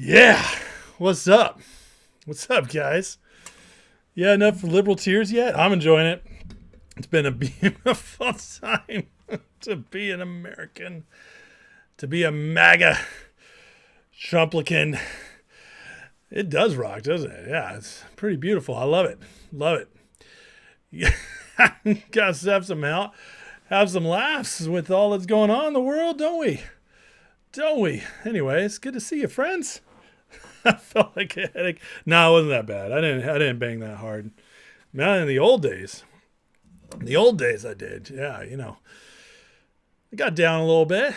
Yeah. What's up? What's up, guys? Yeah, enough for liberal tears yet? I'm enjoying it. It's been a beautiful time to be an American, to be a MAGA Trumplican. It does rock, doesn't it? Yeah, it's pretty beautiful. I love it. Love it. Yeah. Gotta have some laughs with all that's going on in the world, don't we? Don't we? Anyway, it's good to see you, friends. I felt like a headache. No, it wasn't that bad. I didn't bang that hard. Not in the old days. In the old days I did. Yeah, I got down a little bit.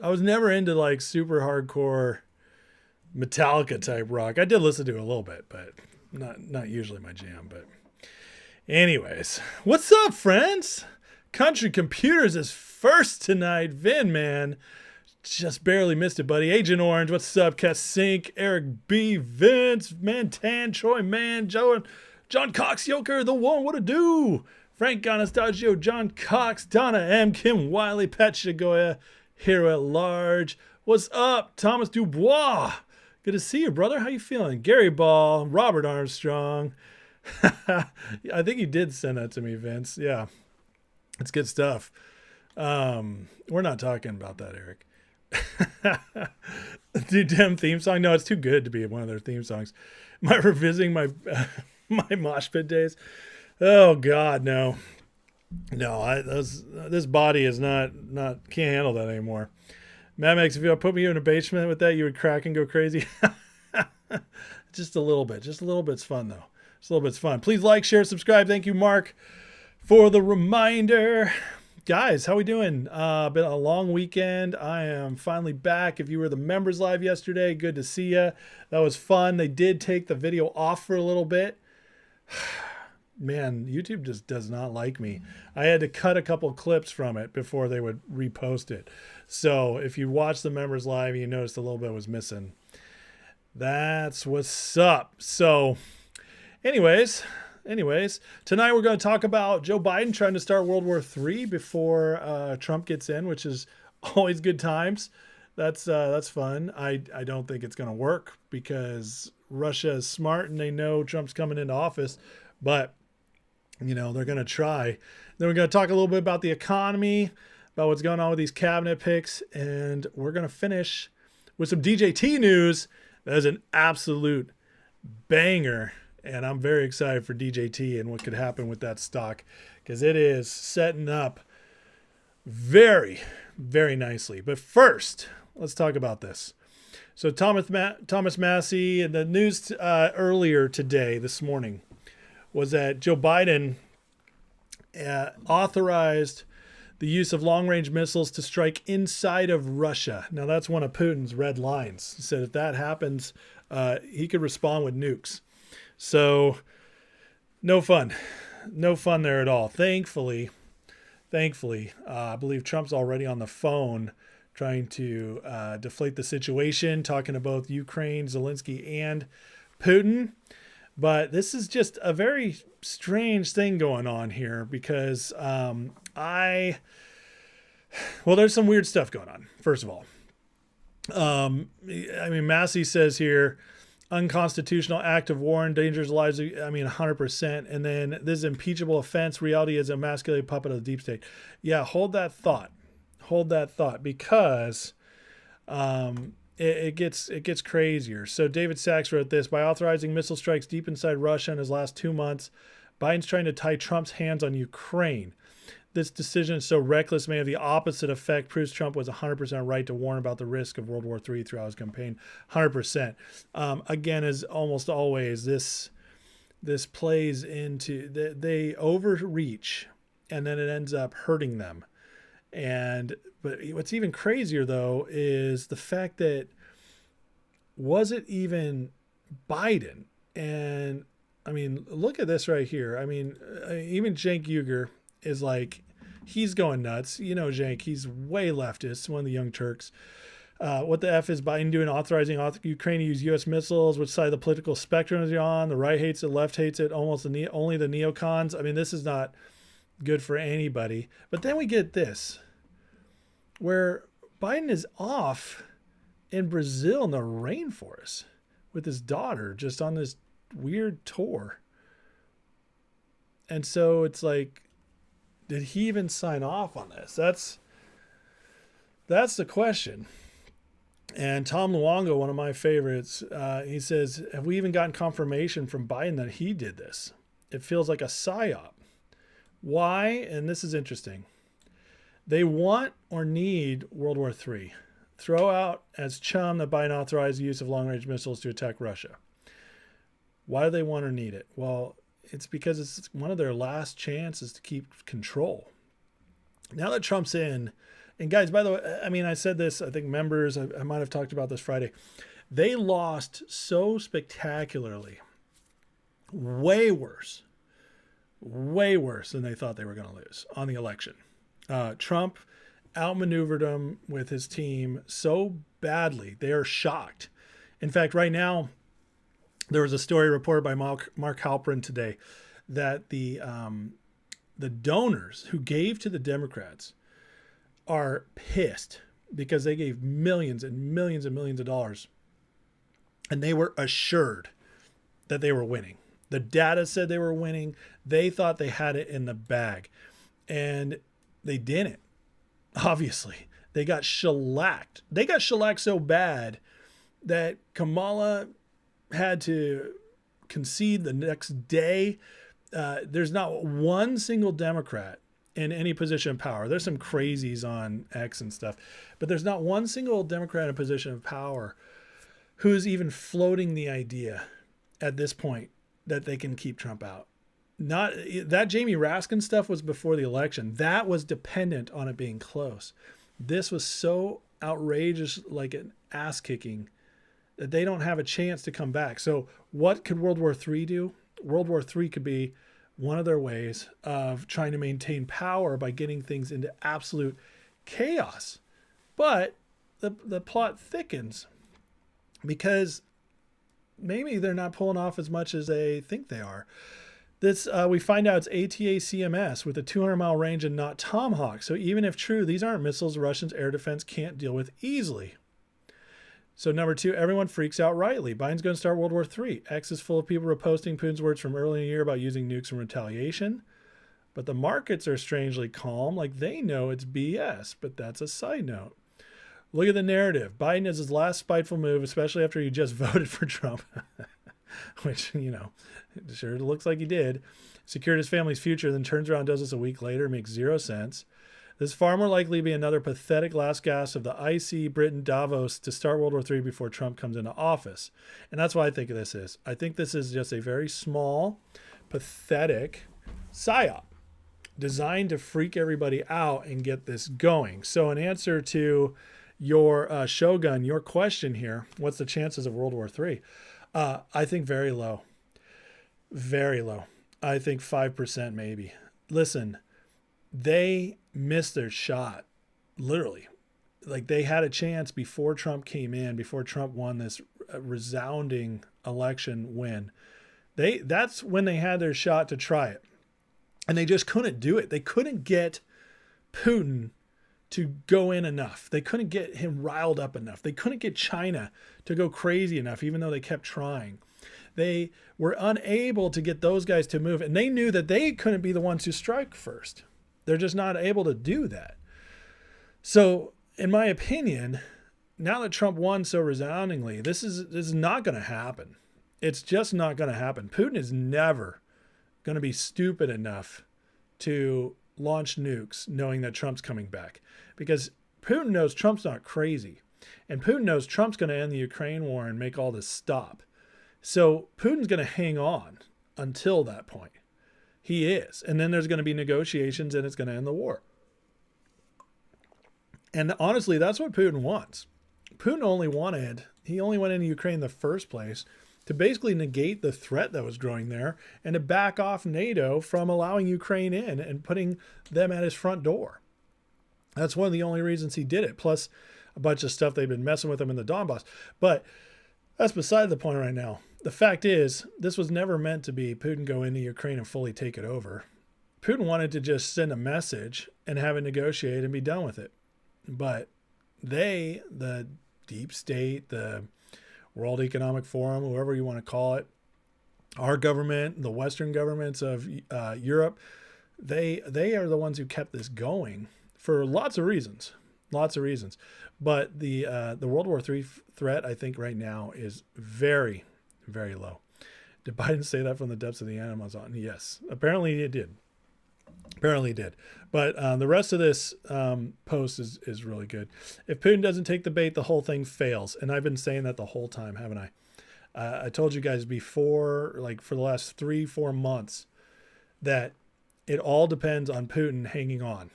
I was never into like super hardcore Metallica type rock. I did listen to it a little bit, but not usually my jam. But anyways, what's up, friends? Country Computers is first tonight. Vin, man. Just barely missed it, buddy. Agent Orange, what's up? Cass Sink, Eric B, Vince, Mantan, Troy Man, Joe, John Cox, Yoker, The One, what a do? Frank Anastasio, John Cox, Donna M, Kim Wiley, Pat Shigoya, Hero at Large. What's up? Thomas Dubois. Good to see you, brother. How you feeling? Gary Ball, Robert Armstrong. I think you did send that to me, Vince. Yeah, it's good stuff. We're not talking about that, Eric. Dude, damn theme song. No, it's too good to be one of their theme songs. Am I revisiting my my mosh pit days? Oh God, no. This body is not can't handle that anymore. Mad Max, if you put me in a basement with that, you would crack and go crazy. Just a little bit. Just a little bit's fun though. Just a little bit's fun. Please like, share, subscribe. Thank you, Mark, for the reminder. Guys, how we doing? Been a long weekend. I am finally back. If you were the members live yesterday, good to see you. That was fun. They did take the video off for a little bit. Man, YouTube just does not like me. I had to cut a couple clips from it before they would repost it. So if you watch the members live, you noticed a little bit was missing. That's what's up. So anyways, tonight we're going to talk about Joe Biden trying to start World War III before Trump gets in, which is always good times. That's fun. I don't think it's going to work because Russia is smart and they know Trump's coming into office, but they're going to try. Then we're going to talk a little bit about the economy, about what's going on with these cabinet picks, and we're going to finish with some DJT news. That is an absolute banger. And I'm very excited for DJT and what could happen with that stock because it is setting up very, very nicely. But first, let's talk about this. So Thomas Massey, and the news earlier today, this morning, was that Joe Biden authorized the use of long-range missiles to strike inside of Russia. Now, that's one of Putin's red lines. He said if that happens, he could respond with nukes. So no fun there at all. Thankfully, I believe Trump's already on the phone trying to deflate the situation, talking to both Ukraine, Zelensky, and Putin. But this is just a very strange thing going on here because there's some weird stuff going on, first of all. Massey says here, unconstitutional act of war endangers lives. 100%. And then this impeachable offense. Reality is a emasculated puppet of the deep state. Yeah, hold that thought because it gets crazier. So David Sachs wrote this: by authorizing missile strikes deep inside Russia in his last 2 months, Biden's trying to tie Trump's hands on Ukraine. This decision is so reckless may have the opposite effect. Proves Trump was 100% right to warn about the risk of World War III throughout his campaign. 100%. Again, as almost always, this plays into they overreach, and then it ends up hurting them. But what's even crazier though is the fact that was it even Biden? And look at this right here. Even Cenk Uygur is like, he's going nuts. Cenk, he's way leftist, one of the young Turks. What the F is Biden doing authorizing Ukraine to use U.S. missiles? Which side of the political spectrum is he on? The right hates it, left hates it, only the neocons. This is not good for anybody. But then we get this, where Biden is off in Brazil in the rainforest with his daughter just on this weird tour. And so it's like, did he even sign off on this? That's the question. And Tom Luongo, one of my favorites, he says, have we even gotten confirmation from Biden that he did this? It feels like a psyop. Why? And this is interesting. They want or need World War III. Throw out as chum that Biden authorized the use of long-range missiles to attack Russia. Why do they want or need it? Well, it's because it's one of their last chances to keep control. Now that Trump's in, and guys, by the way, I mean, I said this, I think members, I might have talked about this Friday. They lost so spectacularly, way worse than they thought they were going to lose on the election. Trump outmaneuvered them with his team so badly. They are shocked. In fact, right now, there was a story reported by Mark Halperin today that the donors who gave to the Democrats are pissed because they gave millions and millions and millions of dollars, and they were assured that they were winning. The data said they were winning. They thought they had it in the bag, and they didn't. Obviously, they got shellacked. They got shellacked so bad that Kamala had to concede the next day. There's not one single Democrat in any position of power. There's some crazies on X and stuff, but there's not one single Democrat in a position of power who's even floating the idea at this point that they can keep Trump out. Not that Jamie Raskin stuff was before the election. That was dependent on it being close. This was so outrageous, like an ass kicking, that they don't have a chance to come back. So what could World War III do? World War III could be one of their ways of trying to maintain power by getting things into absolute chaos. But the plot thickens because maybe they're not pulling off as much as they think they are. This we find out it's ATACMS with a 200-mile range and not Tomahawk. So even if true, these aren't missiles Russians' air defense can't deal with easily. So number two, everyone freaks out rightly. Biden's going to start World War III. X is full of people reposting Putin's words from earlier in the year about using nukes in retaliation. But the markets are strangely calm, like they know it's BS. But that's a side note. Look at the narrative. Biden is his last spiteful move, especially after he just voted for Trump. Which, you know, it sure looks like he did. Secured his family's future, then turns around and does this a week later. Makes zero sense. This is far more likely to be another pathetic last gasp of the IC Britain Davos to start World War III before Trump comes into office. And that's what I think this is. I think this is just a very small, pathetic psyop designed to freak everybody out and get this going. So in answer to your Shogun, your question here, what's the chances of World War III? I think very low. Very low. I think 5% maybe. Listen, they missed their shot, literally. Like they had a chance before Trump came in, before Trump won this resounding election win. That's when they had their shot to try it. And they just couldn't do it. They couldn't get Putin to go in enough. They couldn't get him riled up enough. They couldn't get China to go crazy enough, even though they kept trying. They were unable to get those guys to move, and they knew that they couldn't be the ones who strike first. They're just not able to do that. So, in my opinion, now that Trump won so resoundingly, this is not going to happen. It's just not going to happen. Putin is never going to be stupid enough to launch nukes knowing that Trump's coming back, because Putin knows Trump's not crazy, and Putin knows Trump's going to end the Ukraine war and make all this stop. So Putin's going to hang on until that point. He is. And then there's going to be negotiations and it's going to end the war. And honestly, that's what Putin wants. Putin only went into Ukraine in the first place to basically negate the threat that was growing there and to back off NATO from allowing Ukraine in and putting them at his front door. That's one of the only reasons he did it, plus a bunch of stuff they've been messing with him in the Donbass. But that's beside the point right now. The fact is, this was never meant to be Putin go into Ukraine and fully take it over. Putin wanted to just send a message and have it negotiated and be done with it. But the deep state, the World Economic Forum, whoever you want to call it, our government, the Western governments of Europe, they are the ones who kept this going for lots of reasons. But the World War III threat, I think right now is very, very low. Did Biden say that from the depths of the Amazon? Yes, apparently it did. But the rest of this post is really good. If Putin doesn't take the bait, the whole thing fails. And I've been saying that the whole time, haven't I? I told you guys before, like for the last 3-4 months, that it all depends on Putin hanging on.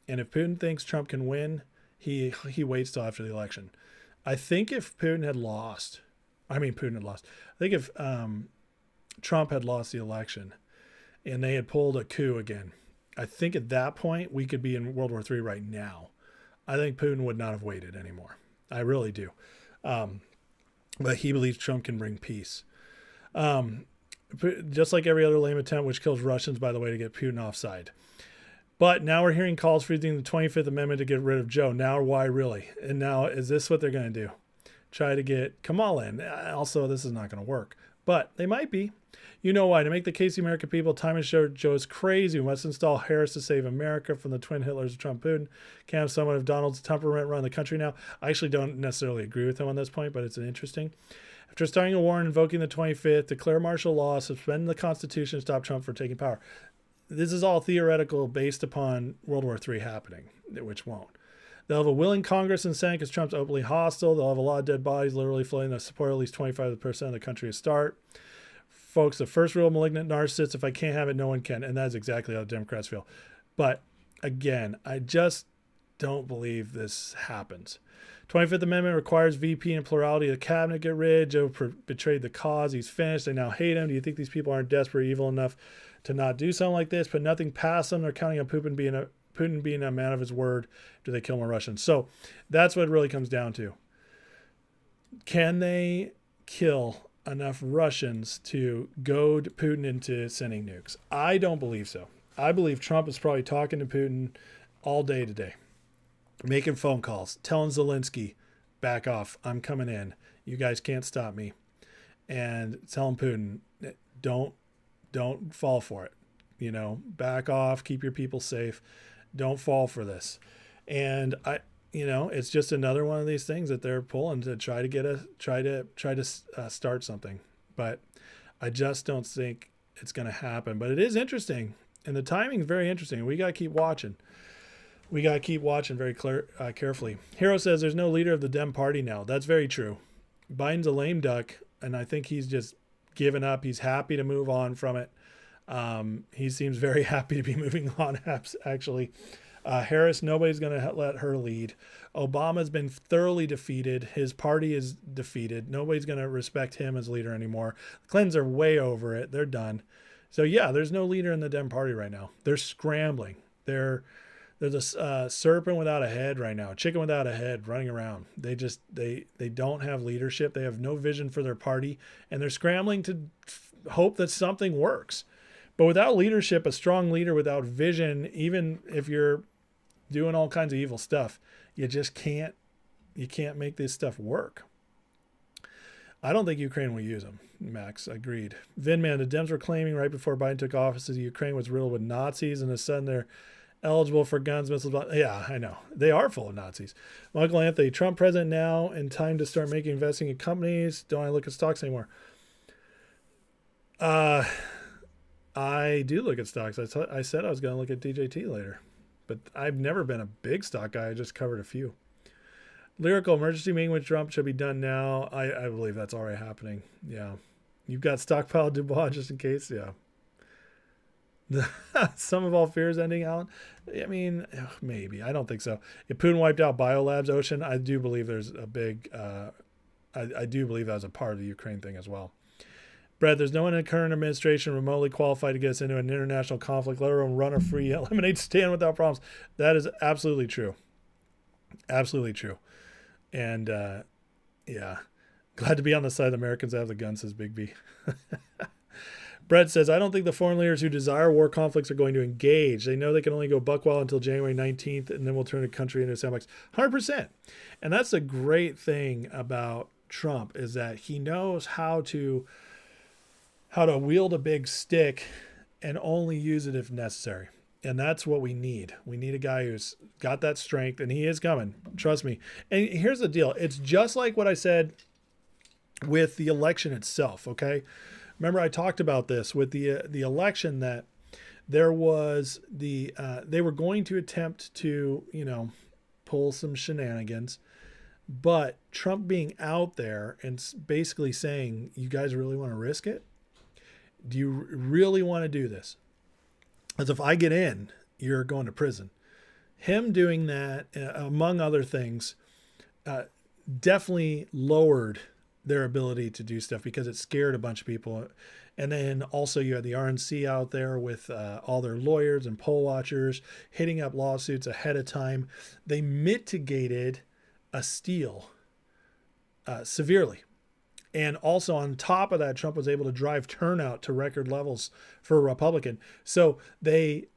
And if Putin thinks Trump can win, he waits till after the election. I think if Putin had lost, I think if Trump had lost the election and they had pulled a coup again, I think at that point we could be in World War III right now. I think Putin would not have waited anymore. I really do. But he believes Trump can bring peace. Just like every other lame attempt, which kills Russians, by the way, to get Putin offside. But now we're hearing calls for using the 25th Amendment to get rid of Joe. Now, why really? And now, is this what they're going to do? Try to get Kamala in. Also, this is not going to work. But they might be. You know why? To make the case to the American people, time has showed Joe is crazy. We must install Harris to save America from the twin Hitlers of Trump Putin. Can't have someone of Donald's temperament run the country now. I actually don't necessarily agree with him on this point, but it's interesting. After starting a war and invoking the 25th, declare martial law, suspend the Constitution, stop Trump from taking power. This is all theoretical based upon World War III happening, which won't. They'll have a willing Congress and Senate because Trump's openly hostile. They'll have a lot of dead bodies literally floating that support at least 25% of the country to start. Folks, the first rule of malignant narcissists, if I can't have it, no one can. And that's exactly how the Democrats feel. But again, I just don't believe this happens. 25th Amendment requires VP and plurality of the cabinet get rid. Joe betrayed the cause. He's finished. They now hate him. Do you think these people aren't desperate, evil enough to not do something like this? Put nothing past them. They're counting on Putin being a man of his word. Do they kill more Russians? So that's what it really comes down to. Can they kill enough Russians to goad Putin into sending nukes? I don't believe so. I believe Trump is probably talking to Putin all day today, making phone calls, telling Zelensky, back off, I'm coming in. You guys can't stop me. And telling Putin, don't fall for it. Back off, keep your people safe. Don't fall for this. And it's just another one of these things that they're pulling to try to start something. But I just don't think it's going to happen. But it is interesting, and the timing is very interesting. We got to keep watching. Very carefully. Hero says there's no leader of the Dem Party now. That's very true. Biden's a lame duck, and I think he's just given up. He's happy to move on from it. He seems very happy to be moving on, actually. Harris, nobody's going to let her lead. Obama's been thoroughly defeated. His party is defeated. Nobody's going to respect him as leader anymore. The Clintons are way over it. They're done. So, yeah, there's no leader in the Dem Party right now. They're scrambling. They're the serpent without a head right now, chicken without a head running around. They don't have leadership. They have no vision for their party, and they're scrambling to hope that something works. But without leadership, a strong leader without vision, even if you're doing all kinds of evil stuff, you can't make this stuff work. I don't think Ukraine will use them. Max agreed. Vinman, the Dems were claiming right before Biden took office that Ukraine was riddled with Nazis, and all of a sudden they're eligible for guns, missiles. Yeah, I know. They are full of Nazis. Michael Anthony, Trump president now and time to start investing in companies. Don't I look at stocks anymore? I do look at stocks. I said I was going to look at DJT later, but I've never been a big stock guy. I just covered a few. Lyrical emergency meeting with Trump should be done now. I believe that's already happening. Yeah. You've got stockpile Dubois just in case. Yeah. Some of all fears ending, Alan. I mean, maybe. I don't think so. If Putin wiped out Biolabs Ocean, I do believe there's a big, I do believe that was a part of the Ukraine thing as well. Brett, there's no one in the current administration remotely qualified to get us into an international conflict, let alone run a free, eliminate stand without problems. That is absolutely true. Absolutely true. And, yeah, glad to be on the side of the Americans that have the gun, says Big B. Brett says, I don't think the foreign leaders who desire war conflicts are going to engage. They know they can only go buck wild until January 19th, and then we'll turn the country into a sandbox. 100%. And that's the great thing about Trump, is that he knows how to wield a big stick and only use it if necessary. And that's what we need. We need a guy who's got that strength, and he is coming. Trust me. And here's the deal. It's just like what I said with the election itself, okay? Remember, I talked about this with the election, that there was they were going to attempt to, pull some shenanigans, but Trump being out there and basically saying, you guys really want to risk it? Do you really want to do this? As if I get in, you're going to prison. Him doing that, among other things, definitely lowered their ability to do stuff because it scared a bunch of people. And then also you had the RNC out there with all their lawyers and poll watchers hitting up lawsuits ahead of time. They mitigated a steal severely. And also on top of that, Trump was able to drive turnout to record levels for a Republican. So they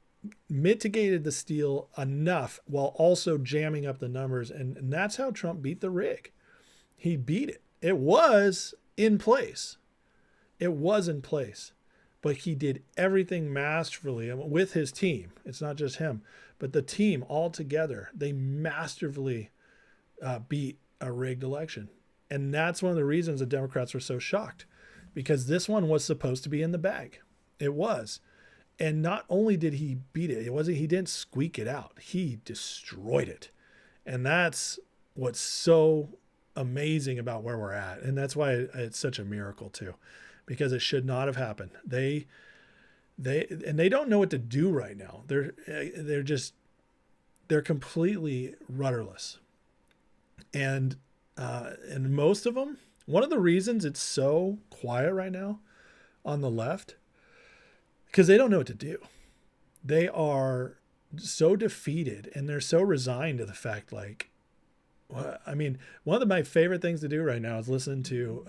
mitigated the steal enough while also jamming up the numbers. And that's how Trump beat the rig. He beat it. It was in place. It was in place. But he did everything masterfully with his team. It's not just him, but the team all together. They masterfully beat a rigged election. And that's one of the reasons the Democrats were so shocked, because this one was supposed to be in the bag. It was. And not only did he beat it, he didn't squeak it out. He destroyed it. And that's what's so amazing about where we're at. And that's why it's such a miracle too, because it should not have happened. They don't know what to do right now. They're completely rudderless. And most of them, one of the reasons it's so quiet right now on the left, because they don't know what to do. They are so defeated and they're so resigned to the fact, one of my favorite things to do right now is listen to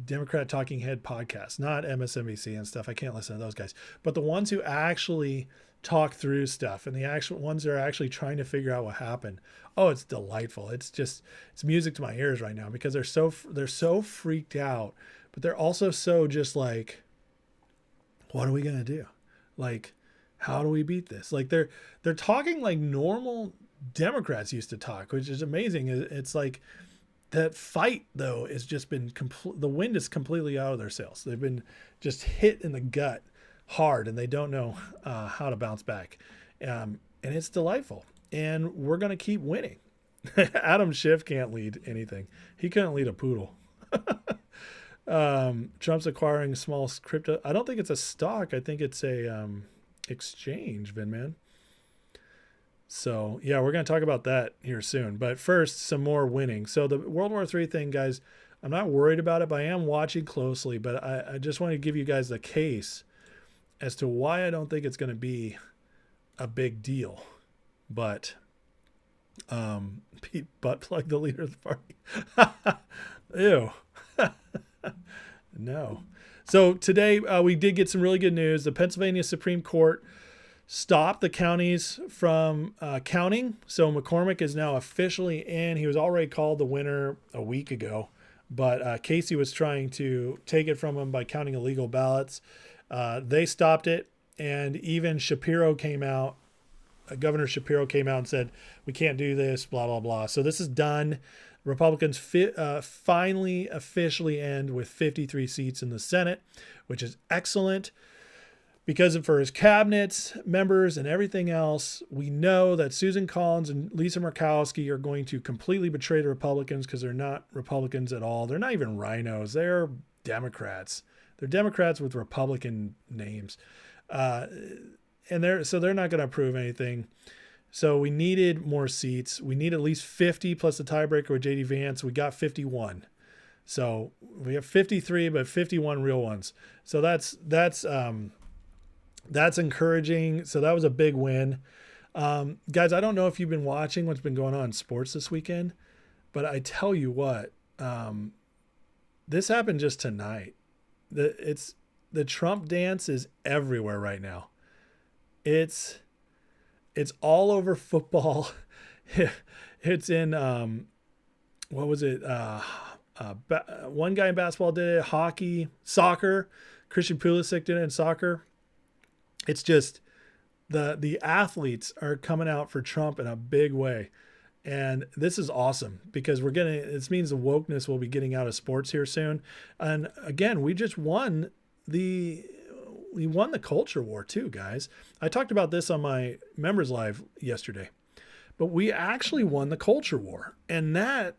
Democrat Talking Head podcasts, not MSNBC and stuff. I can't listen to those guys, but the ones who actually talk through stuff and the actual ones that are actually trying to figure out what happened. Oh, it's delightful. It's music to my ears right now, because they're so freaked out, but they're also so just like, what are we going to do? Like, how do we beat this? Like they're talking like normal Democrats used to talk, which is amazing. It's like that fight though has just been the wind is completely out of their sails. They've been just hit in the gut hard, and they don't know how to bounce back. And it's delightful. And we're going to keep winning. Adam Schiff can't lead anything. He couldn't lead a poodle. Trump's acquiring small crypto. I don't think it's a stock. I think it's a exchange, Vinman. So, yeah, we're going to talk about that here soon. But first, some more winning. So the World War III thing, guys, I'm not worried about it, but I am watching closely. But I just want to give you guys the case as to why I don't think it's going to be a big deal. But Pete butt plug the leader of the party. Ew. No. So today we did get some really good news. The Pennsylvania Supreme Court stopped the counties from counting. So McCormick is now officially in. He was already called the winner a week ago, but Casey was trying to take it from him by counting illegal ballots. They stopped it, and even Shapiro came out. Governor Shapiro came out and said, we can't do this, blah, blah, blah. So this is done. Republicans finally officially end with 53 seats in the Senate, which is excellent, because for his cabinet members and everything else, we know that Susan Collins and Lisa Murkowski are going to completely betray the Republicans, because they're not Republicans at all. They're not even rhinos. They're Democrats. They're Democrats with Republican names. And they're not going to approve anything. So we needed more seats. We need at least 50 plus the tiebreaker with JD Vance. We got 51. So we have 53, but 51 real ones. So that's encouraging. So that was a big win. Guys, I don't know if you've been watching what's been going on in sports this weekend, but I tell you what, this happened just tonight. the Trump dance is everywhere right now. It's all over football. It's in what was it? One guy in basketball did it. Hockey, soccer. Christian Pulisic did it in soccer. It's just the athletes are coming out for Trump in a big way. And this is awesome because this means the wokeness will be getting out of sports here soon. And again, we won the culture war too, guys. I talked about this on my members live yesterday, but we actually won the culture war. And that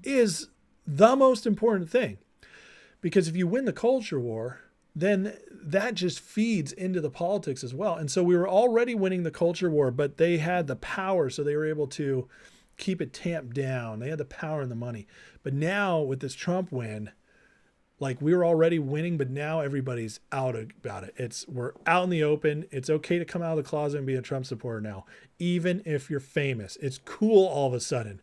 is the most important thing, because if you win the culture war, then that just feeds into the politics as well. And so we were already winning the culture war, but they had the power. So they were able to keep it tamped down. They had the power and the money. But now with this Trump win, like, we were already winning, but now everybody's out about it. We're out in the open. It's okay to come out of the closet and be a Trump supporter now, even if you're famous. It's cool all of a sudden.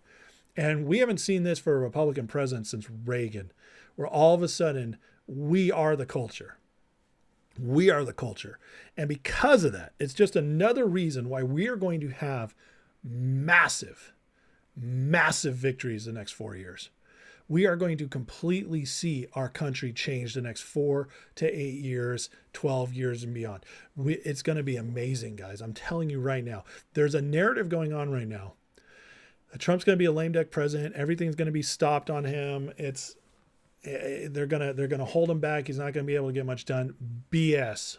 And we haven't seen this for a Republican president since Reagan, where all of a sudden we are the culture. We are the culture. And because of that, it's just another reason why we are going to have massive victories the next 4 years. We are going to completely see our country change the next 4 to 8 years, 12 years and beyond. It's going to be amazing, guys. I'm telling you right now, there's a narrative going on right now. Trump's going to be a lame duck president. Everything's going to be stopped on him. They're going to hold him back. He's not going to be able to get much done. BS.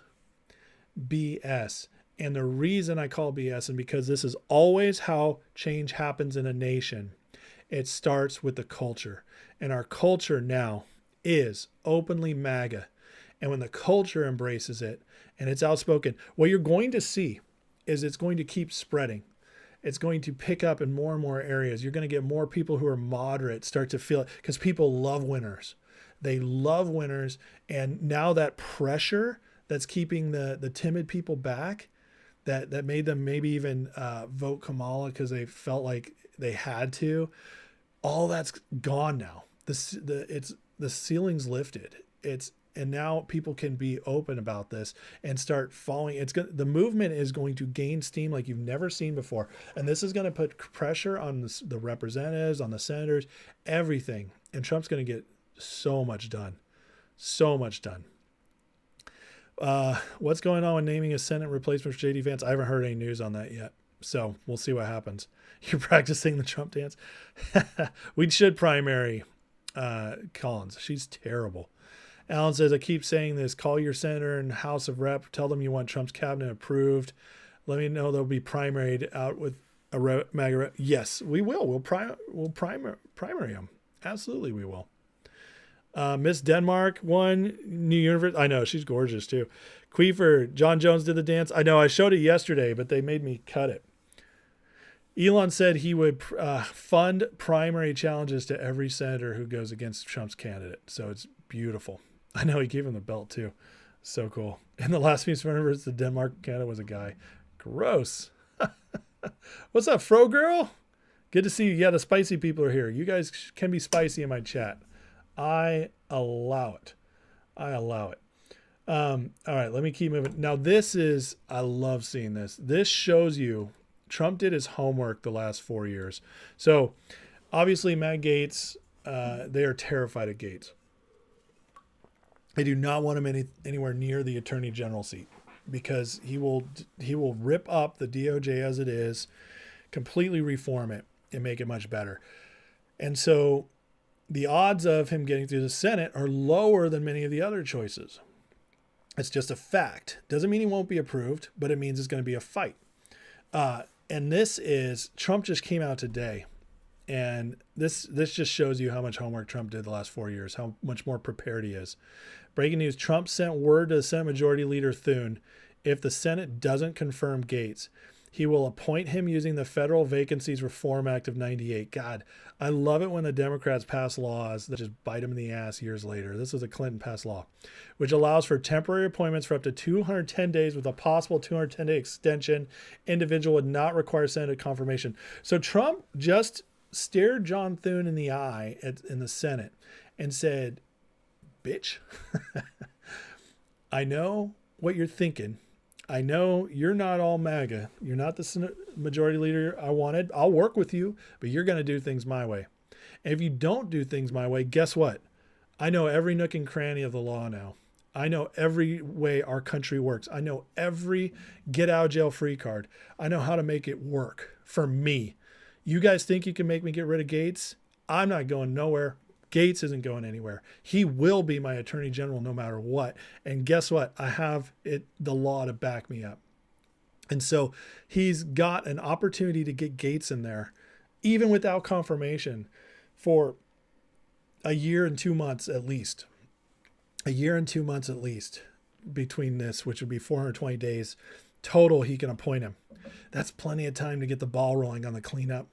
And the reason I call BS, and because this is always how change happens in a nation, it starts with the culture. And our culture now is openly MAGA. And when the culture embraces it and it's outspoken, what you're going to see is it's going to keep spreading. It's going to pick up in more and more areas. You're going to get more people who are moderate start to feel it, because people love winners. They love winners. And now that pressure that's keeping the timid people back, that made them maybe even vote Kamala because they felt like they had to, all that's gone now. The ceiling's lifted. And now people can be open about this and start following. The movement is going to gain steam like you've never seen before. And this is going to put pressure on the representatives, on the senators, everything. And Trump's going to get so much done. So much done. What's going on with naming a Senate replacement for JD Vance? I haven't heard any news on that yet. So we'll see what happens. You're practicing the Trump dance? We should primary Collins. She's terrible. Alan says, I keep saying this. Call your senator and House of Rep. Tell them you want Trump's cabinet approved. Let me know they'll be primaried out with a MAGA rep. Yes, we will. We'll primary them. Absolutely, we will. Miss Denmark won New University. I know, she's gorgeous too. Queefer, John Jones did the dance. I know, I showed it yesterday, but they made me cut it. Elon said he would fund primary challenges to every senator who goes against Trump's candidate. So it's beautiful. I know, he gave him the belt too. So cool. And the last piece of universe, the Denmark candidate was a guy. Gross. What's up, Fro Girl? Good to see you. Yeah, the spicy people are here. You guys can be spicy in my chat. I allow it. All right, let me keep moving. Now I love seeing this. This shows you Trump did his homework the last 4 years. So obviously Matt Gaetz, they are terrified of Gaetz. They do not want him anywhere near the attorney general seat, because he will rip up the DOJ as it is, completely reform it and make it much better. And so the odds of him getting through the Senate are lower than many of the other choices. It's just a fact. Doesn't mean he won't be approved, but it means it's going to be a fight. And Trump just came out today, and this just shows you how much homework Trump did the last 4 years, how much more prepared he is. Breaking news, Trump sent word to the Senate Majority Leader Thune, if the Senate doesn't confirm Gaetz, he will appoint him using the Federal Vacancies Reform Act of 98. God, I love it when the Democrats pass laws that just bite them in the ass years later. This was a Clinton-passed law, which allows for temporary appointments for up to 210 days with a possible 210-day extension. Individual would not require Senate confirmation. So Trump just stared John Thune in the eye in the Senate and said, bitch. I know what you're thinking. I know you're not all MAGA. You're not the majority leader I wanted. I'll work with you, but you're going to do things my way. And if you don't do things my way, guess what? I know every nook and cranny of the law now. I know every way our country works. I know every get out of jail free card. I know how to make it work for me. You guys think you can make me get rid of Gates? I'm not going nowhere. Gates isn't going anywhere. He will be my attorney general no matter what. And guess what? I have the law to back me up. And so he's got an opportunity to get Gates in there, even without confirmation, for a year and 2 months at least. A year and 2 months at least between this, which would be 420 days total. He can appoint him. That's plenty of time to get the ball rolling on the cleanup.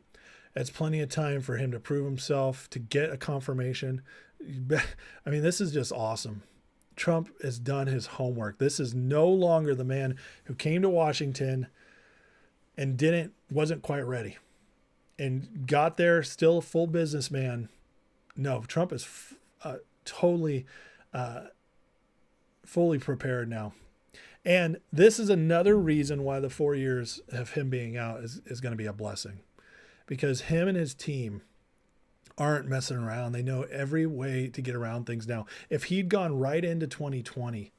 That's plenty of time for him to prove himself, to get a confirmation. I mean, this is just awesome. Trump has done his homework. This is no longer the man who came to Washington and wasn't quite ready and got there still a full businessman. No, Trump is totally fully prepared now. And this is another reason why the 4 years of him being out is going to be a blessing, because him and his team aren't messing around. They know every way to get around things now. If he'd gone right into 2020,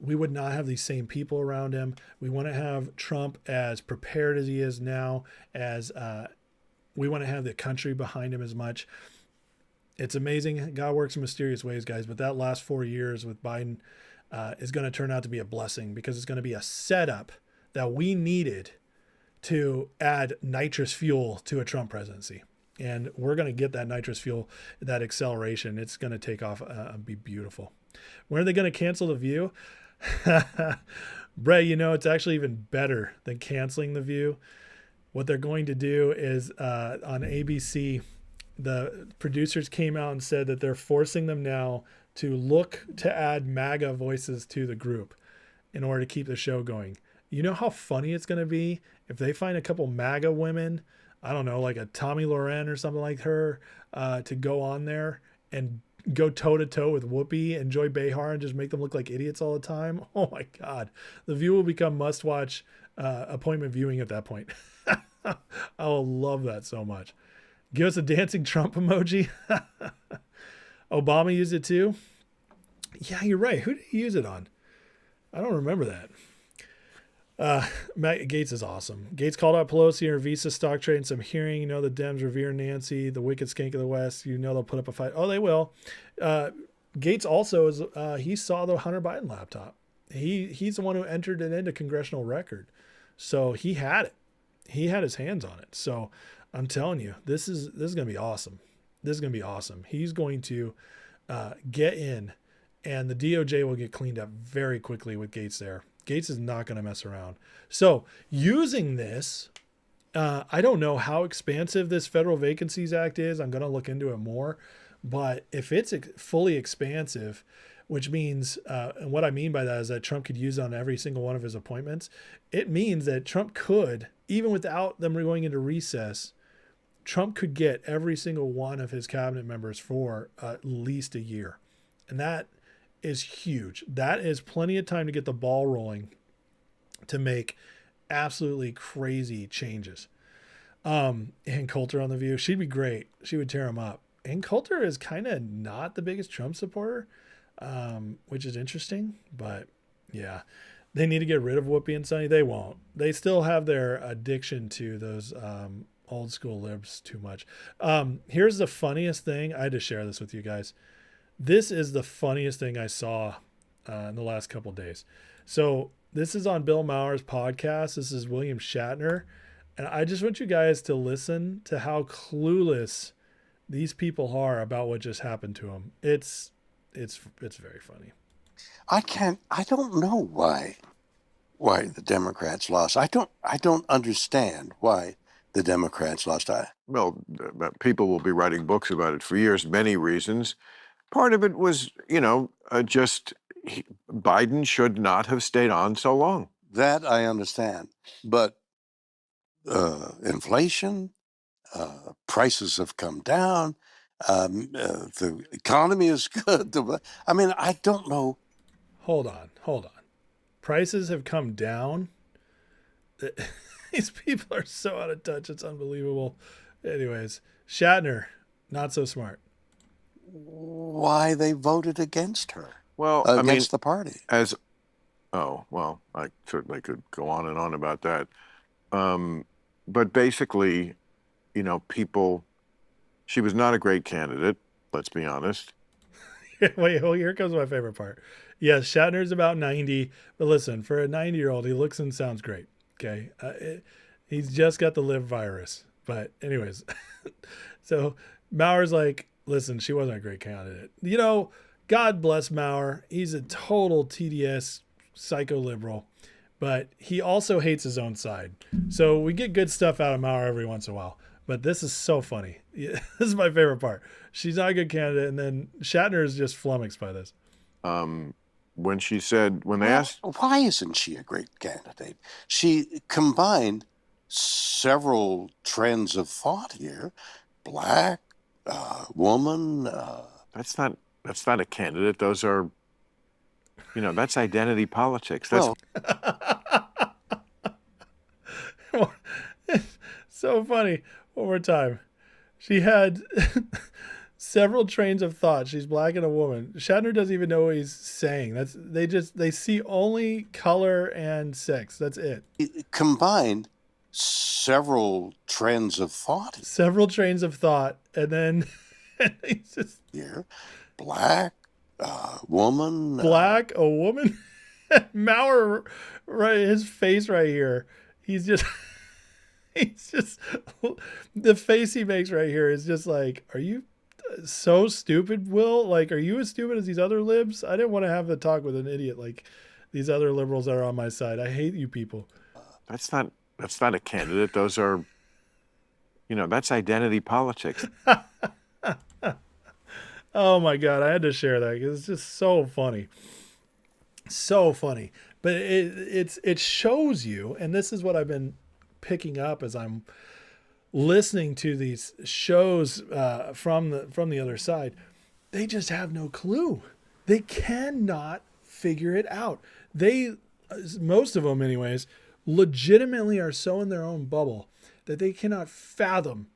we would not have these same people around him. We want to have Trump as prepared as he is now, as we want to have the country behind him as much. It's amazing. God works in mysterious ways, guys. But that last 4 years with Biden is going to turn out to be a blessing, because it's going to be a setup that we needed to add nitrous fuel to a Trump presidency. And we're going to get that nitrous fuel, that acceleration. It's going to take off and be beautiful. When are they going to cancel The View? Bray, it's actually even better than canceling The View. What they're going to do is on ABC, the producers came out and said that they're forcing them now to look to add MAGA voices to the group in order to keep the show going. You know how funny it's going to be if they find a couple MAGA women, I don't know, like a Tomi Lahren or something like her, to go on there and go toe-to-toe with Whoopi and Joy Behar and just make them look like idiots all the time. Oh, my God. The View will become must-watch appointment viewing at that point. I will love that so much. Give us a dancing Trump emoji. Obama used it too. Yeah, you're right. Who did he use it on? I don't remember that. Matt Gates is awesome. Gates called out Pelosi and her Visa stock trade in some hearing. The Dems revere Nancy, the wicked skank of the West. They'll put up a fight. Oh, they will. Gates also he saw the Hunter Biden laptop. He's the one who entered it into congressional record. So he had it. He had his hands on it. So I'm telling you, this is going to be awesome. This is going to be awesome. He's going to get in, and the DOJ will get cleaned up very quickly with Gates there. Gates is not going to mess around. So using this, I don't know how expansive this Federal Vacancies Act is. I'm going to look into it more. But if it's fully expansive, which means, and what I mean by that is that Trump could use it on every single one of his appointments, it means that Trump could, even without them going into recess, Trump could get every single one of his cabinet members for at least a year. And that is huge. That is plenty of time to get the ball rolling to make absolutely crazy changes. And Coulter on The View, she'd be great. She would tear him up. And Coulter is kind of not the biggest Trump supporter, which is interesting. But yeah, they need to get rid of Whoopi and Sonny. They won't. They still have their addiction to those old school libs too much. Here's the funniest thing. I had to share this with you guys. This is the funniest thing I saw in the last couple of days. So this is on Bill Maher's podcast. This is William Shatner. And I just want you guys to listen to how clueless these people are about what just happened to them. It's very funny. I don't know why the Democrats lost. I don't understand why the Democrats lost. Well, people will be writing books about it for years, many reasons. Part of it was, Biden should not have stayed on so long. That I understand. But inflation, prices have come down, the economy is good. I mean, I don't know. Hold on. Hold on. Prices have come down. These people are so out of touch. It's unbelievable. Anyways, Shatner, not so smart. Why they voted against her? Well, Against the party. Oh, well, I certainly could go on and on about that. But basically, she was not a great candidate, let's be honest. Wait, here comes my favorite part. Yes, Shatner's about 90, but listen, for a 90-year-old, he looks and sounds great. Okay. He's just got the live virus. But anyways, so Mauer's like, listen, she wasn't a great candidate. God bless Mauer. He's a total TDS psycho liberal, but he also hates his own side. So we get good stuff out of Mauer every once in a while. But this is so funny. This is my favorite part. She's not a good candidate, and then Shatner is just flummoxed by this. When they asked, why isn't she a great candidate? She combined several trends of thought here: black, woman. That's not a candidate. Those are, that's identity politics. That's so funny. One more time. She had several trains of thought. She's black and a woman. Shatner doesn't even know what he's saying. They see only color and sex. That's it. Combined several trends of thought. Several trains of thought, and then he's just here. Black, woman. Black, a woman. Mauer, right? His face right here. He's just the face he makes right here is just like, are you so stupid, Will? Like, are you as stupid as these other libs? I didn't want to have the talk with an idiot like these other liberals that are on my side. I hate you people. That's not a candidate. Those are, that's identity politics. Oh my God. I had to share that because it's just so funny. So funny. But it shows you, and this is what I've been picking up as I'm listening to these shows from the other side. They just have no clue. They cannot figure it out. Most of them anyways, legitimately are so in their own bubble that they cannot fathom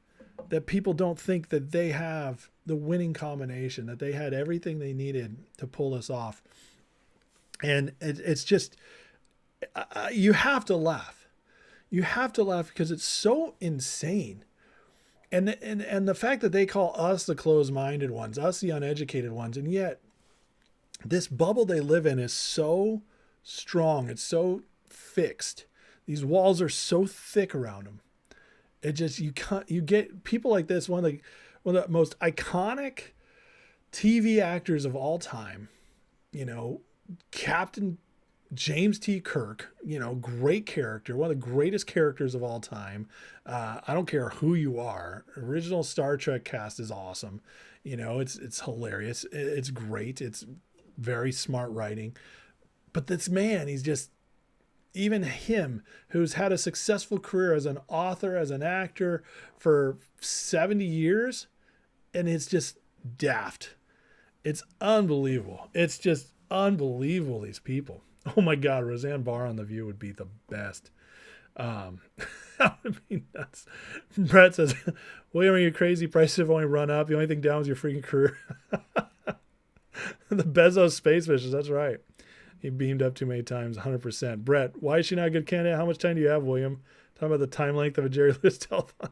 that people don't think that they have the winning combination, that they had everything they needed to pull this off. And it's just, you have to laugh. You have to laugh because it's so insane. And the fact that they call us the closed-minded ones, us the uneducated ones, and yet this bubble they live in is so strong. It's so fixed. These walls are so thick around them. It just, you get people like this. One of the most iconic TV actors of all time, Captain James T. Kirk, great character, one of the greatest characters of all time. I don't care who you are. Original Star Trek cast is awesome. It's hilarious. It's great. It's very smart writing. But this man, he's just, even him, who's had a successful career as an author, as an actor for 70 years, and it's just daft. It's unbelievable. It's just unbelievable, these people. Oh my God, Roseanne Barr on The View would be the best. That would be nuts. Brett says, William, are you crazy? Prices have only run up. The only thing down is your freaking career. The Bezos space missions, that's right. He beamed up too many times, 100%. Brett, why is she not a good candidate? How much time do you have, William? Talking about the time length of a Jerry Lewis telethon.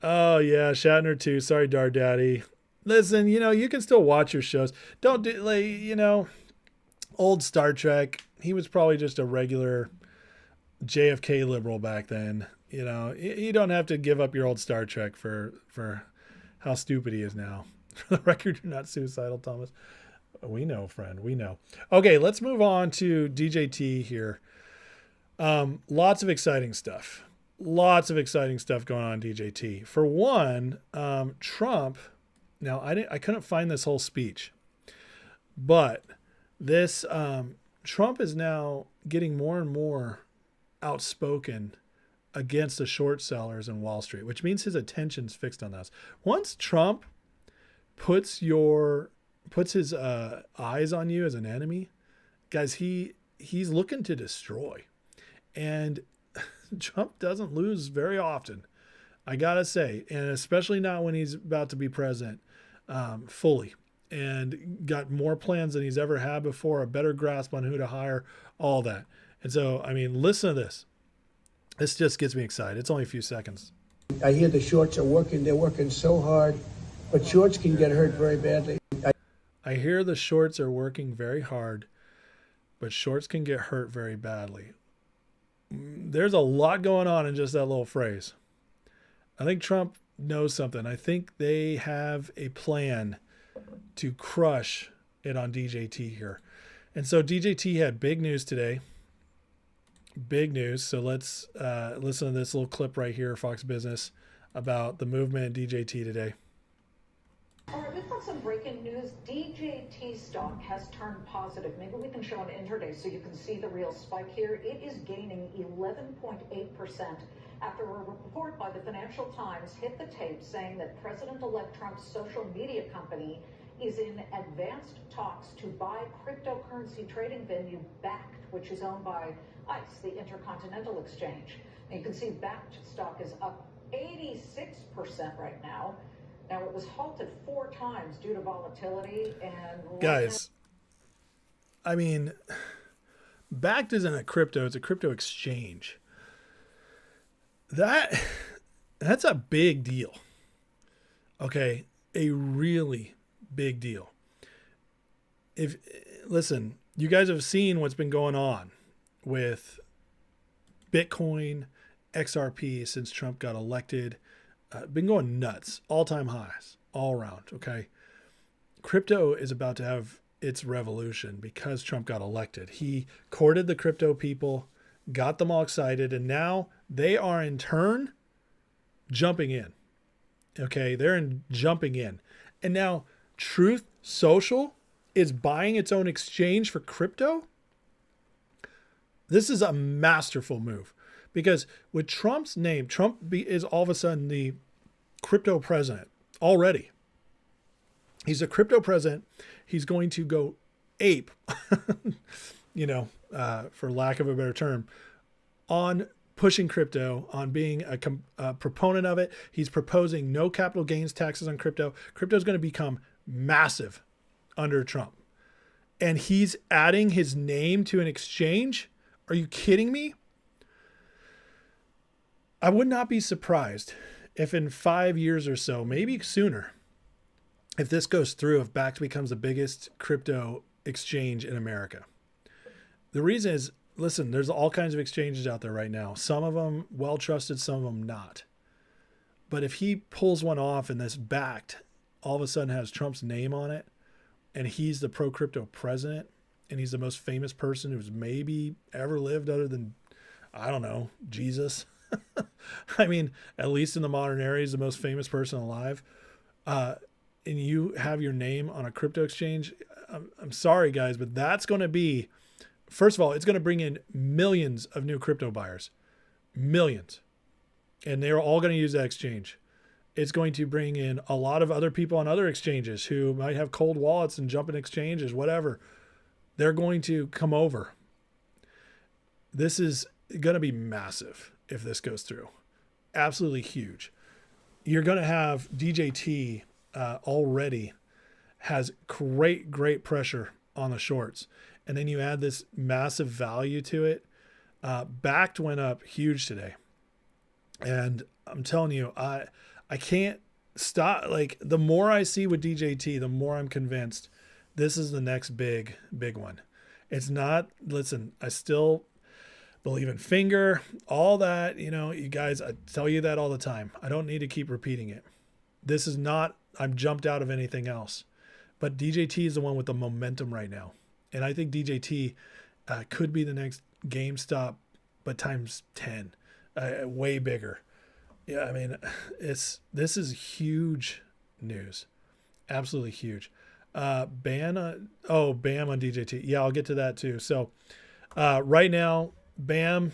Oh, yeah, Shatner too. Sorry, Dar Daddy. Listen, you can still watch your shows. Don't do, old Star Trek. He was probably just a regular JFK liberal back then. You don't have to give up your old Star Trek for how stupid he is now. For the record, you're not suicidal, Thomas. We know, friend. We know. Okay, let's move on to DJT here. Lots of exciting stuff. Lots of exciting stuff going on in DJT. For one, Trump. Now, I couldn't find this whole speech, but this Trump is now getting more and more outspoken against the short sellers in Wall Street, which means his attention's fixed on this. Once Trump puts his eyes on you as an enemy, guys, he's looking to destroy. And Trump doesn't lose very often, I gotta say, and especially not when he's about to be president fully, and got more plans than he's ever had before, a better grasp on who to hire, all that. And so, I mean, listen to this. This just gets me excited. It's only a few seconds. I hear the shorts are working. They're working so hard, but shorts can get hurt very badly. I hear the shorts are working very hard, but shorts can get hurt very badly. There's a lot going on in just that little phrase. I think Trump knows something. I think they have a plan to crush it on DJT here. And so DJT had big news today. Big news. So let's listen to this little clip right here, Fox Business, about the movement in DJT today. All right, we've got some breaking news. DJT stock has turned positive. Maybe we can show an intraday so you can see the real spike here. It is gaining 11.8% after a report by the Financial Times hit the tape saying that President-elect Trump's social media company is in advanced talks to buy cryptocurrency trading venue Bakkt, which is owned by ICE, the Intercontinental Exchange. And you can see Bakkt stock is up 86% right now. Now, it was halted 4 times due to volatility and... Guys, I mean, Bakkt isn't a crypto, it's a crypto exchange. That's a big deal. Okay, a really big deal. Listen, you guys have seen what's been going on with Bitcoin, XRP since Trump got elected. Been going nuts, all-time highs, all around, okay? Crypto is about to have its revolution because Trump got elected. He courted the crypto people, got them all excited, and now they are in turn jumping in, okay? Jumping in. And now Truth Social is buying its own exchange for crypto. This is a masterful move. Because with Trump's name, Trump is all of a sudden the crypto president already. He's a crypto president. He's going to go ape, for lack of a better term, on pushing crypto, on being a proponent of it. He's proposing no capital gains taxes on crypto. Crypto is going to become massive under Trump. And he's adding his name to an exchange? Are you kidding me? I would not be surprised if in 5 years or so, maybe sooner, if this goes through, if Bakkt becomes the biggest crypto exchange in America. The reason is, listen, there's all kinds of exchanges out there right now. Some of them well-trusted, some of them not. But if he pulls one off and this Bakkt all of a sudden has Trump's name on it, and he's the pro-crypto president, and he's the most famous person who's maybe ever lived other than, I don't know, Jesus. I mean, at least in the modern era, he's the most famous person alive. And you have your name on a crypto exchange. I'm sorry, guys, but that's going to be, first of all, it's going to bring in millions of new crypto buyers. Millions. And they're all going to use that exchange. It's going to bring in a lot of other people on other exchanges who might have cold wallets and jump in exchanges, whatever. They're going to come over. This is going to be massive if this goes through. Absolutely huge. You're going to have DJT already has great pressure on the shorts. And then you add this massive value to it. Bakkt went up huge today. And I'm telling you, I can't stop. Like, the more I see with DJT, the more I'm convinced this is the next big one. It's not, listen, I still believe in finger, all that, you guys, I tell you that all the time. I don't need to keep repeating it. This is not, I'm jumped out of anything else. But DJT is the one with the momentum right now. And I think DJT could be the next GameStop, but times 10, way bigger. Yeah, I mean, this is huge news. Absolutely huge. BAM on DJT. Yeah, I'll get to that too. So right now, BAM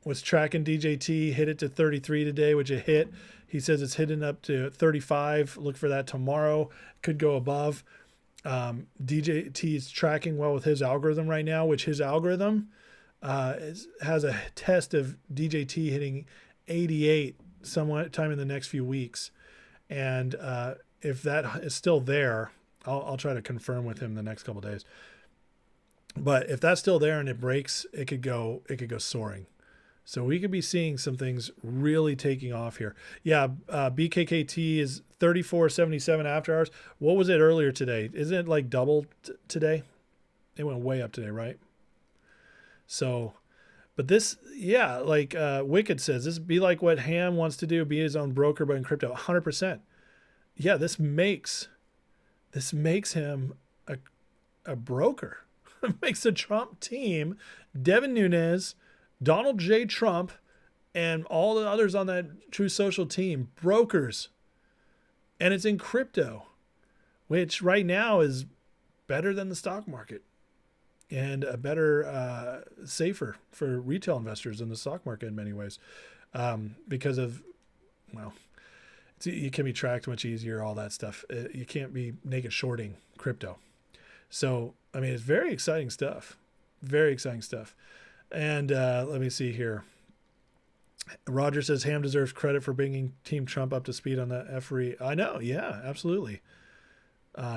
was tracking DJT, hit it to 33 today, which it hit. He says it's hitting up to 35. Look for that tomorrow. Could go above. DJT is tracking well with his algorithm right now, which his algorithm has a test of DJT hitting 88 sometime in the next few weeks. And if that is still there, I'll try to confirm with him the next couple of days. But if that's still there and it breaks, it could go soaring. So we could be seeing some things really taking off here. Yeah, BKKT is 34.77 after hours. What was it earlier today? Isn't it like double today? It went way up today, right? So, but this, yeah, like Wicked says, this be like what Ham wants to do, be his own broker, but in crypto, 100%. Yeah, this makes him a broker. It makes the Trump team, Devin Nunes, Donald J. Trump, and all the others on that True Social team, brokers. And it's in crypto, which right now is better than the stock market and a better, safer for retail investors than the stock market in many ways, because of, well, you can be tracked much easier, all that stuff. You can't be naked shorting crypto. So, I mean, it's very exciting stuff. Very exciting stuff. And let me see here. Roger says Ham deserves credit for bringing Team Trump up to speed on the FRE. I know. Yeah, absolutely.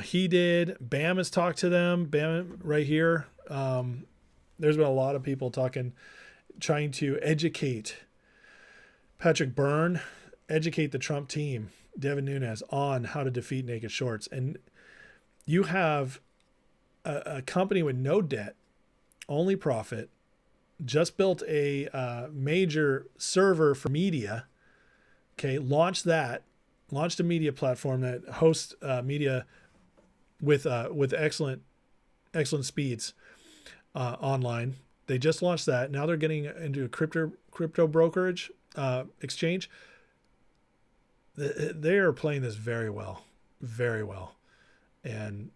He did. Bam has talked to them. Bam right here. There's been a lot of people trying to educate Patrick Byrne, educate the Trump team, Devin Nunes, on how to defeat naked shorts. And you have a company with no debt, only profit, just built a major server for media. Okay, launched a media platform that hosts media with excellent speeds online. They just launched that. Now they're getting into a crypto brokerage exchange. They are playing this very well, and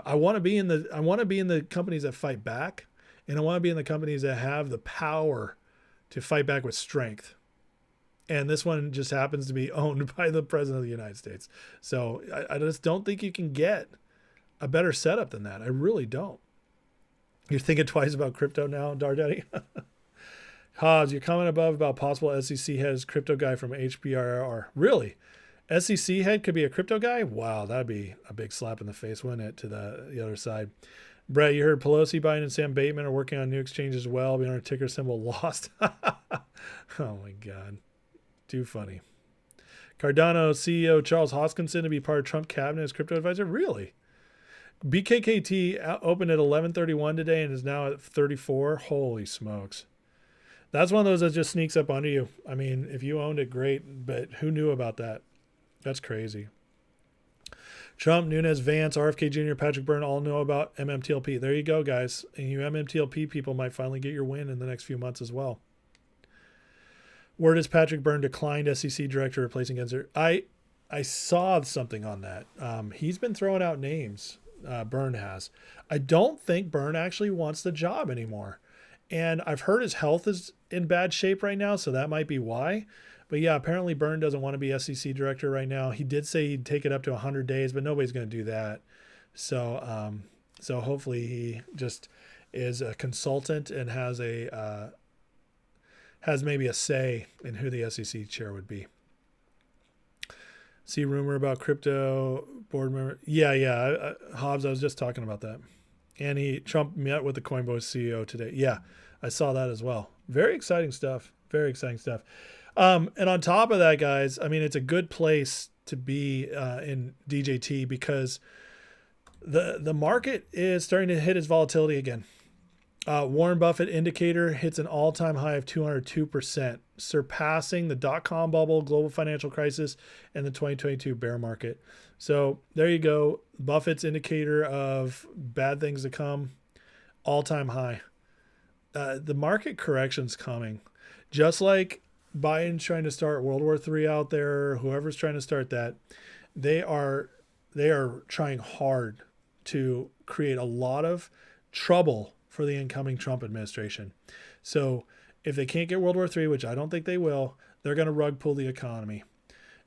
I want to be in the companies that fight back, and I want to be in the companies that have the power to fight back with strength. And this one just happens to be owned by the president of the United States. So I just don't think you can get a better setup than that. I really don't. You're thinking twice about crypto now, Dardaddy? Hobbs, you're comment above about possible SEC head as crypto guy from HBRR. Really? SEC head could be a crypto guy? Wow, that'd be a big slap in the face, wouldn't it, to the other side. Brett, you heard Pelosi, Biden, and Sam Bateman are working on new exchanges as well, being on a ticker symbol lost. Oh, my God. Too funny. Cardano CEO Charles Hoskinson to be part of Trump cabinet as crypto advisor? Really? BKKT opened at 11:31 today and is now at 34. Holy smokes. That's one of those that just sneaks up under you. I mean, if you owned it, great, but who knew about that? That's crazy. Trump, Nunes, Vance, RFK Jr., Patrick Byrne all know about MMTLP. There you go, guys. And you MMTLP people might finally get your win in the next few months as well. Word is Patrick Byrne declined SEC director replacing Genzer. I saw something on that. He's been throwing out names. Byrne has. I don't think Byrne actually wants the job anymore. And I've heard his health is in bad shape right now, so that might be why. But yeah, apparently Byrne doesn't want to be SEC director right now. He did say he'd take it up to 100 days, but nobody's going to do that. So so hopefully he just is a consultant and has maybe a say in who the SEC chair would be. See rumor about crypto board member. Yeah. Hobbs, I was just talking about that. And Trump met with the Coinbase CEO today. Yeah, I saw that as well. Very exciting stuff. And on top of that, guys, I mean, it's a good place to be in DJT because the market is starting to hit its volatility again. Warren Buffett indicator hits an all-time high of 202%, surpassing the dot-com bubble, global financial crisis, and the 2022 bear market. So there you go. Buffett's indicator of bad things to come, all-time high. The market correction's coming. Just like Biden's trying to start World War III out there, whoever's trying to start that, they are trying hard to create a lot of trouble for the incoming Trump administration. So if they can't get World War III, which I don't think they will, they're going to rug pull the economy.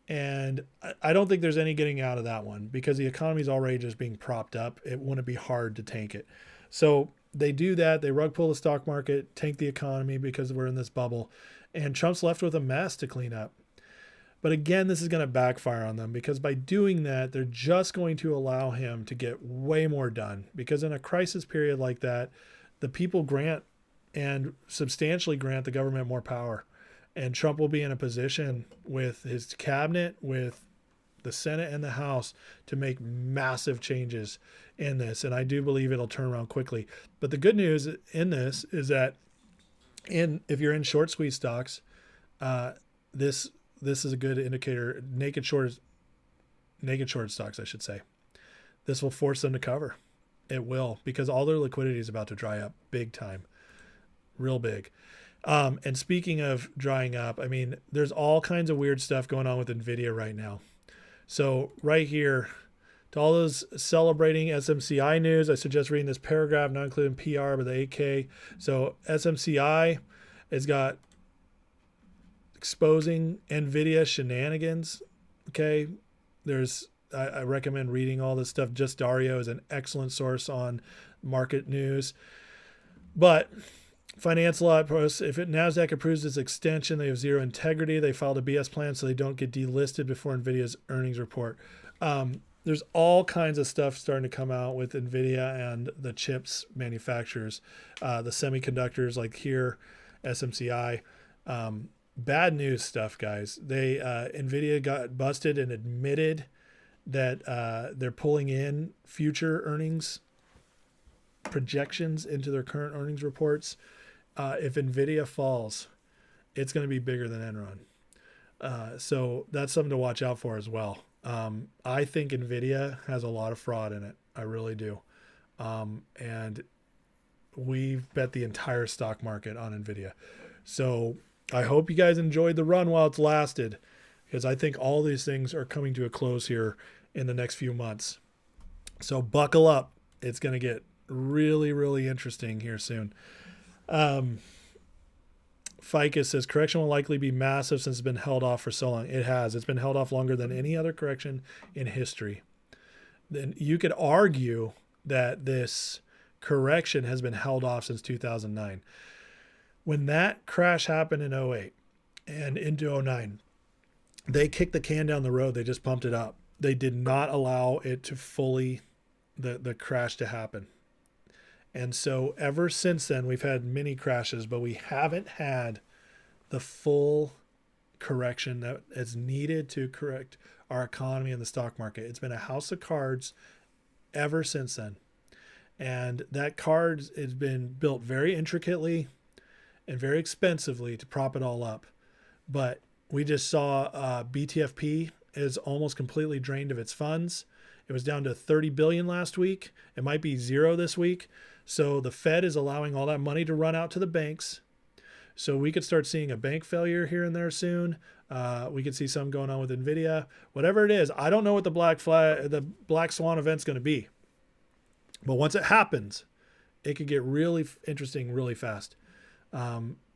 And I don't think there's any getting out of that one because the economy is already just being propped up. It wouldn't be hard to tank it. So they do that. They rug pull the stock market, tank the economy because we're in this bubble. And Trump's left with a mess to clean up. But again, this is going to backfire on them because by doing that, they're just going to allow him to get way more done. Because in a crisis period like that, the people grant and substantially grant the government more power. And Trump will be in a position with his cabinet, with the Senate and the House to make massive changes in this. And I do believe it'll turn around quickly. But the good news in this is that if you're in short squeeze stocks, this is a good indicator. Naked short stocks, I should say. This will force them to cover. It will, because all their liquidity is about to dry up big time, real big. And speaking of drying up, I mean, there's all kinds of weird stuff going on with NVIDIA right now. So right here, to all those celebrating SMCI news, I suggest reading this paragraph, not including PR, but the 8K. So SMCI has got exposing NVIDIA shenanigans. Okay. I recommend reading all this stuff. Just Dario is an excellent source on market news. But Finance Law posts, if NASDAQ approves its extension, they have zero integrity. They filed a BS plan so they don't get delisted before NVIDIA's earnings report. There's all kinds of stuff starting to come out with NVIDIA and the chips manufacturers, the semiconductors like here, SMCI. Bad news stuff, guys. NVIDIA got busted and admitted that they're pulling in future earnings projections into their current earnings reports. If NVIDIA falls, it's going to be bigger than Enron. So that's something to watch out for as well. I think NVIDIA has a lot of fraud in it. I really do. And we've bet the entire stock market on NVIDIA. So I hope you guys enjoyed the run while it's lasted, because I think all these things are coming to a close here in the next few months. So buckle up. It's going to get really, really interesting here soon. Ficus says correction will likely be massive since it's been held off for so long. It has. It's been held off longer than any other correction in history. Then you could argue that this correction has been held off since 2009. When that crash happened in 2008 and into 2009, they kicked the can down the road. They just pumped it up. They did not allow it to fully, the crash to happen. And so ever since then, we've had mini crashes, but we haven't had the full correction that is needed to correct our economy and the stock market. It's been a house of cards ever since then. And that card has been built very intricately and very expensively to prop it all up. But we just saw BTFP is almost completely drained of its funds. It was down to 30 billion last week. It might be zero this week. So the Fed is allowing all that money to run out to the banks. So we could start seeing a bank failure here and there soon. We could see some going on with NVIDIA. Whatever it is, I don't know what the Black Swan event's going to be. But once it happens, it could get really interesting really fast.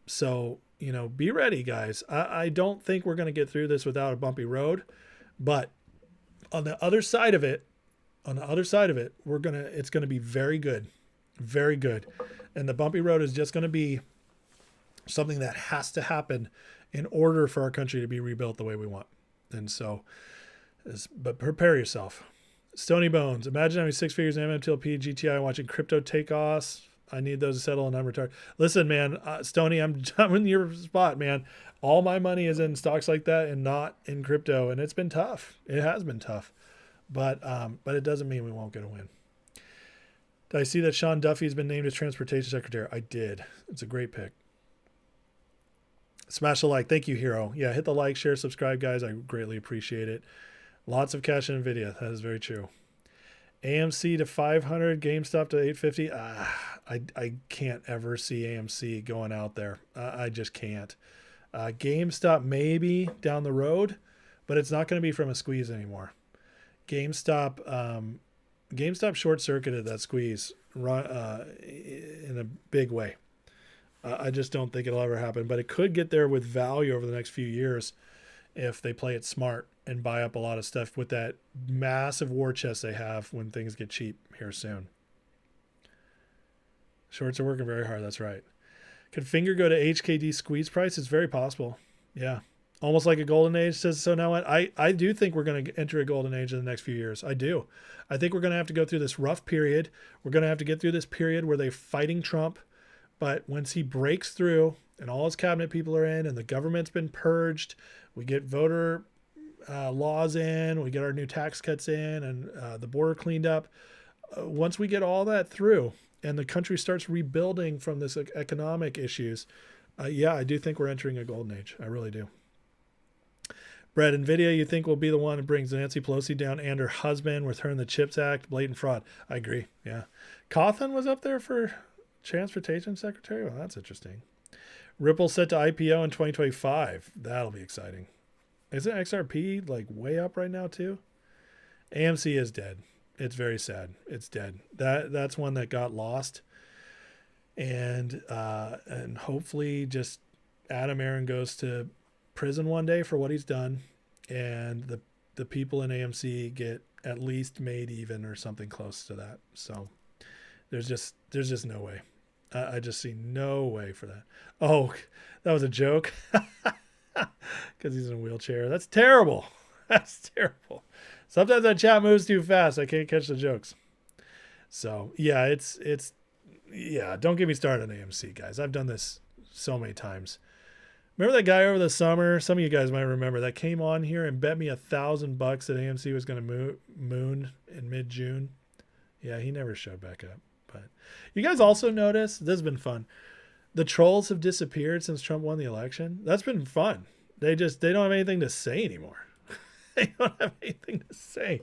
So, be ready, guys. I don't think we're going to get through this without a bumpy road. But on the other side of it, it's going to be very good. Very good. And the bumpy road is just going to be something that has to happen in order for our country to be rebuilt the way we want. And so, but prepare yourself. Stony Bones. Imagine having 6 figures in MMTLP, GTI, watching crypto take off. I need those to settle and I'm retired. Listen, man, Stony, I'm in your spot, man. All my money is in stocks like that and not in crypto. And it's been tough. It has been tough. But it doesn't mean we won't get a win. Did I see that Sean Duffy has been named as Transportation Secretary? I did. It's a great pick. Smash a like. Thank you, Hero. Yeah, hit the like, share, subscribe, guys. I greatly appreciate it. Lots of cash in NVIDIA. That is very true. AMC to 500, GameStop to 850. I can't ever see AMC going out there. I just can't. GameStop maybe down the road, but it's not going to be from a squeeze anymore. GameStop short-circuited that squeeze in a big way. I just don't think it'll ever happen, but it could get there with value over the next few years if they play it smart and buy up a lot of stuff with that massive war chest they have when things get cheap here soon. Shorts are working very hard. That's right. Could Finger go to HKD squeeze price? It's very possible. Yeah. Almost like a golden age, says so now what? I do think we're going to enter a golden age in the next few years. I do. I think we're going to have to go through this rough period. We're going to have to get through this period where they're fighting Trump. But once he breaks through and all his cabinet people are in and the government's been purged, we get voter laws in, we get our new tax cuts in, and the border cleaned up. Once we get all that through and the country starts rebuilding from this economic issues, yeah, I do think we're entering a golden age. I really do. Brett, NVIDIA, you think will be the one that brings Nancy Pelosi down and her husband, return the CHIPS Act, blatant fraud. I agree. Yeah. Cawthon was up there for Transportation Secretary. Well, that's interesting. Ripple set to IPO in 2025. That'll be exciting. Isn't XRP like way up right now too? AMC is dead. It's very sad. It's dead. That's one that got lost. And hopefully just Adam Aaron goes to prison one day for what he's done, and the people in AMC get at least made even or something close to that. So there's just no way. I just see no way for that. Oh, that was a joke. Because he's in a wheelchair. That's terrible. That's terrible. Sometimes that chat moves too fast. I can't catch the jokes. So yeah, yeah, don't get me started on AMC, guys. I've done this so many times. Remember that guy over the summer? Some of you guys might remember that came on here and bet me $1,000 that AMC was going to moon in mid-June. Yeah, he never showed back up. But you guys also notice, this has been fun, the trolls have disappeared since Trump won the election. That's been fun. They don't have anything to say anymore. They don't have anything to say.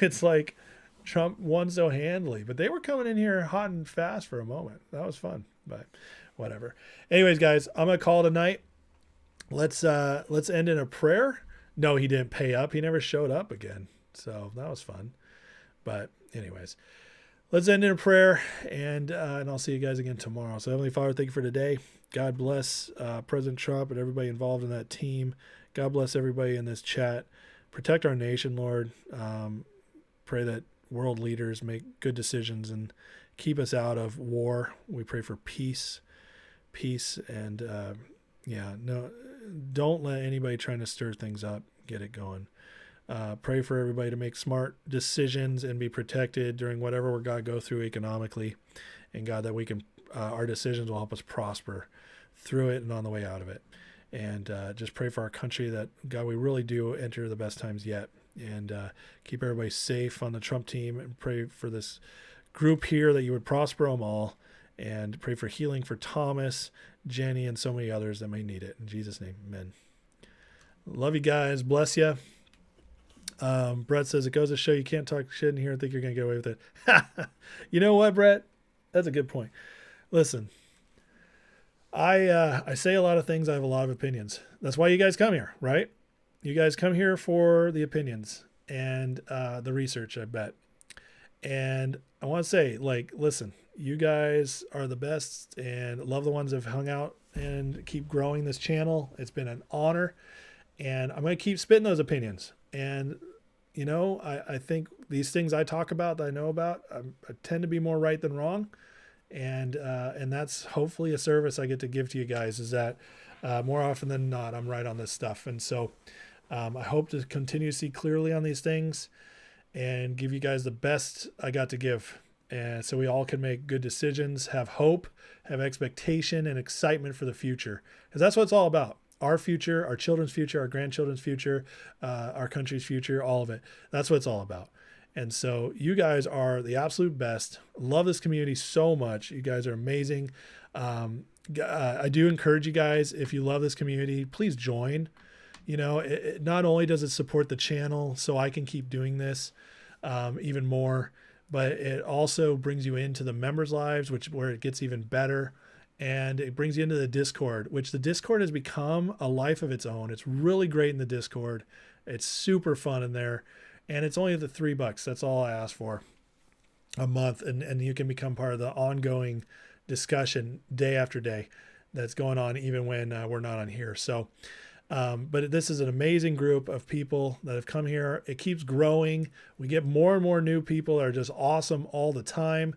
It's like Trump won so handily, but they were coming in here hot and fast for a moment. That was fun, but whatever. Anyways, guys, I'm going to call it a night. Let's end in a prayer. No, he didn't pay up. He never showed up again. So that was fun. But anyways, let's end in a prayer, and I'll see you guys again tomorrow. So Heavenly Father, thank you for today. God bless President Trump and everybody involved in that team. God bless everybody in this chat. Protect our nation, Lord. Pray that world leaders make good decisions and keep us out of war. We pray for peace, and don't let anybody trying to stir things up get it going. Pray for everybody to make smart decisions and be protected during whatever we're going to go through economically, and God, that we can our decisions will help us prosper through it and on the way out of it. And just pray for our country that, God, we really do enter the best times yet, and keep everybody safe on the Trump team, and pray for this group here that you would prosper them all, and pray for healing for Thomas, Jenny, and so many others that may need it. In Jesus' name, amen. Love you guys. Bless you. Brett says, it goes to show you can't talk shit in here and think you're going to get away with it. You know what, Brett? That's a good point. Listen, I say a lot of things. I have a lot of opinions. That's why you guys come here, right? You guys come here for the opinions and the research, I bet. And I want to say, listen, you guys are the best, and love the ones that have hung out and keep growing this channel. It's been an honor, and I'm going to keep spitting those opinions. And, I think these things I talk about, that I know about, I tend to be more right than wrong. And that's hopefully a service I get to give to you guys, is that more often than not, I'm right on this stuff. And so I hope to continue to see clearly on these things and give you guys the best I got to give. And so we all can make good decisions, have hope, have expectation and excitement for the future. Because that's what it's all about. Our future, our children's future, our grandchildren's future, our country's future, all of it. That's what it's all about. And so you guys are the absolute best. Love this community so much. You guys are amazing. I do encourage you guys, if you love this community, please join. Not only does it support the channel so I can keep doing this even more, but it also brings you into the members' lives, where it gets even better. And it brings you into the Discord, which the Discord has become a life of its own. It's really great in the Discord. It's super fun in there. And it's only the $3. That's all I ask for a month. And you can become part of the ongoing discussion day after day that's going on, even when we're not on here. So But this is an amazing group of people that have come here. It keeps growing. We get more and more new people that are just awesome all the time.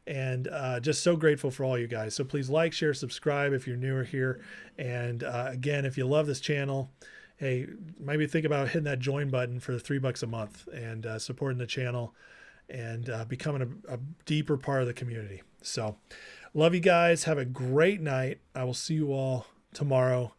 And just so grateful for all you guys. So please like, share, subscribe if you're newer here. And again, if you love this channel, hey, maybe think about hitting that join button for $3 a month and supporting the channel and becoming a deeper part of the community. So love you guys. Have a great night. I will see you all tomorrow.